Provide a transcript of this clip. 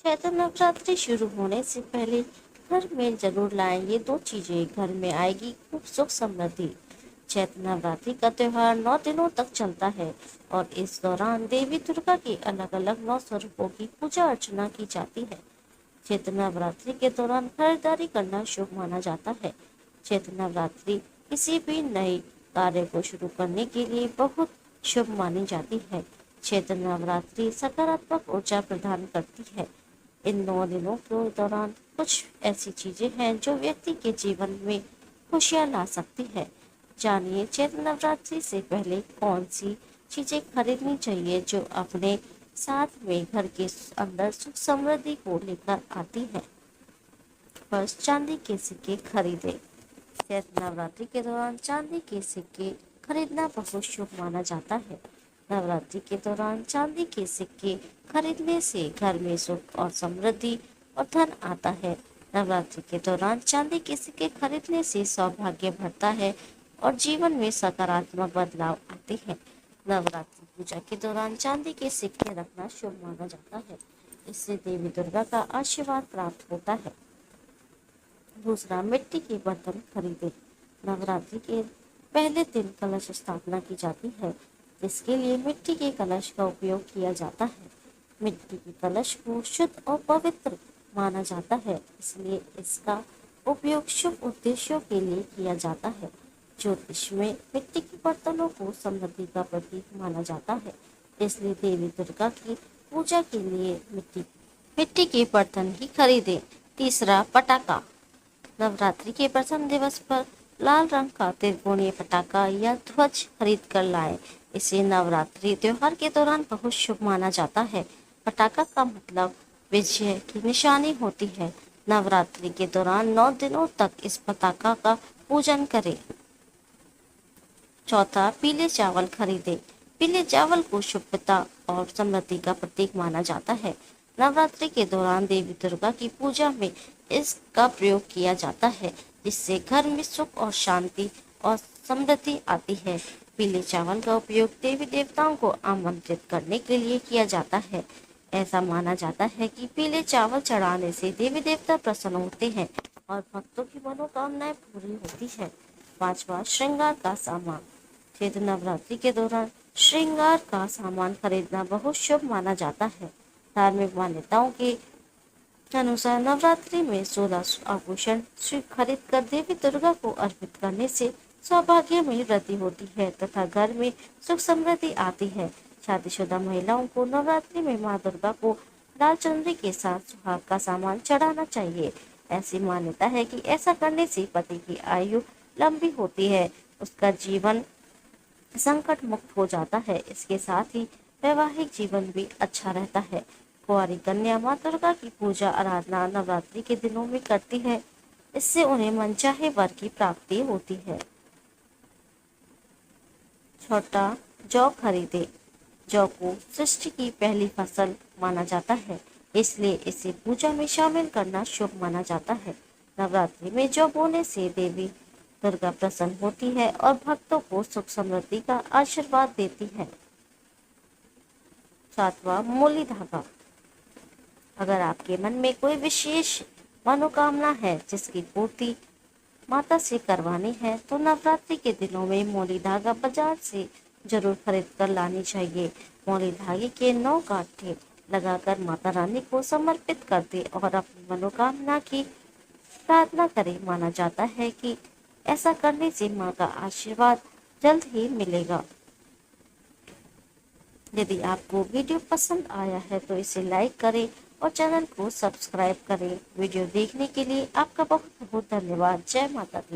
चैत्र नवरात्रि शुरू होने से पहले घर में जरूर लाएं ये दो चीजें, घर में आएगी खूब सुख समृद्धि। चैत्र नवरात्रि का त्योहार 9 दिनों तक चलता है और इस दौरान देवी दुर्गा के अलग अलग 9 स्वरूपों की पूजा अर्चना की जाती है। चैत्र नवरात्रि के दौरान खरीदारी करना शुभ माना जाता है। चैत्र नवरात्रि किसी भी नए कार्य को शुरू करने के लिए बहुत शुभ मानी जाती है। चैत्र नवरात्रि सकारात्मक ऊर्जा प्रदान करती है। इन 9 दिनों के दौरान कुछ ऐसी चीजें हैं जो व्यक्ति के जीवन में खुशियां ला सकती है। जानिए चैत्र नवरात्रि से पहले कौन सी चीजें खरीदनी चाहिए जो अपने साथ में घर के अंदर सुख समृद्धि को लेकर आती है। फर्स्ट, चांदी के सिक्के खरीदे। चैत्र नवरात्रि के दौरान चांदी के सिक्के खरीदना बहुत शुभ माना जाता है। नवरात्रि के दौरान चांदी के सिक्के खरीदने से घर में सुख और समृद्धि और धन आता है। नवरात्रि के दौरान चांदी के सिक्के खरीदने से सौभाग्य बढ़ता है और जीवन में सकारात्मक बदलाव आते हैं। नवरात्रि पूजा के दौरान चांदी के सिक्के रखना शुभ माना जाता है। इससे देवी दुर्गा का आशीर्वाद प्राप्त होता है। दूसरा, मिट्टी के बर्तन खरीदे। नवरात्रि के पहले दिन कलश स्थापना की जाती है, जिसके लिए मिट्टी के कलश का उपयोग किया जाता है। मिट्टी के कलश को शुद्ध और पवित्र माना जाता है, इसलिए इसका उपयोग शुभ उद्देश्यों के लिए किया जाता है। ज्योतिष में मिट्टी के बर्तनों को समृद्धि का प्रतीक माना जाता है, इसलिए देवी दुर्गा की पूजा के लिए मिट्टी के बर्तन ही खरीदें। तीसरा, पटाखा। नवरात्रि के प्रथम दिवस पर लाल रंग का त्रिकोणीय पटाखा या ध्वज खरीद कर लाएं। इसे नवरात्रि त्योहार के दौरान बहुत शुभ माना जाता है। पटाखा का मतलब विजय की निशानी होती है। नवरात्रि के दौरान 9 दिनों तक इस पताका का पूजन करें। चौथा, पीले चावल खरीदे। पीले चावल को शुभता और समृद्धि का प्रतीक माना जाता है। नवरात्रि के दौरान देवी दुर्गा की पूजा में इसका प्रयोग किया जाता है, जिससे घर में सुख और शांति और समृद्धि आती है। पीले चावल का उपयोग देवी देवताओं को आमंत्रित करने के लिए किया जाता है। ऐसा माना जाता है कि पीले चावल चढ़ाने से देवी देवता प्रसन्न होते हैं और भक्तों की मनोकामनाएं पूरी होती है। पांचवा, श्रृंगार का सामान। चैत्र नवरात्रि के दौरान श्रृंगार का सामान खरीदना बहुत शुभ माना जाता है। धार्मिक मान्यताओं के अनुसार नवरात्रि में 16 आभूषण खरीद कर देवी दुर्गा को अर्पित करने से सौभाग्य में वृद्धि होती है तथा घर में सुख समृद्धि आती है। शादीशुदा महिलाओं को नवरात्रि में मां दुर्गा को लाल चुनरी के साथ सुहाग का सामान चढ़ाना चाहिए। ऐसी मान्यता है कि ऐसा करने से पति की आयु लंबी होती है, उसका जीवन संकट मुक्त हो जाता है। इसके साथ ही वैवाहिक जीवन भी अच्छा रहता है। कुंवारी कन्या मां दुर्गा की पूजा आराधना नवरात्रि के दिनों में करती है, इससे उन्हें मनचाहे वर की प्राप्ति होती है। छठा, जौ खरीदे। जौ को सृष्टि की पहली फसल माना जाता है, इसलिए इसे पूजा में शामिल करना शुभ माना जाता है। नवरात्रि में जौ बोने से देवी दुर्गा प्रसन्न होती है और भक्तों को सुख समृद्धि का आशीर्वाद देती है। सातवां, मूली धागा। अगर आपके मन में कोई विशेष मनोकामना है जिसकी पूर्ति माता से करवानी है, तो नवरात्रि के दिनों में मोली धागा बाजार से जरूर खरीद कर लानी चाहिए। मोली धागे के 9 गांठें लगाकर माता रानी को समर्पित कर दे और अपनी मनोकामना की प्रार्थना करें। माना जाता है कि ऐसा करने से मां का आशीर्वाद जल्द ही मिलेगा। यदि आपको वीडियो पसंद आया है तो इसे लाइक करें और चैनल को सब्सक्राइब करें। वीडियो देखने के लिए आपका बहुत बहुत धन्यवाद। जय माता दी।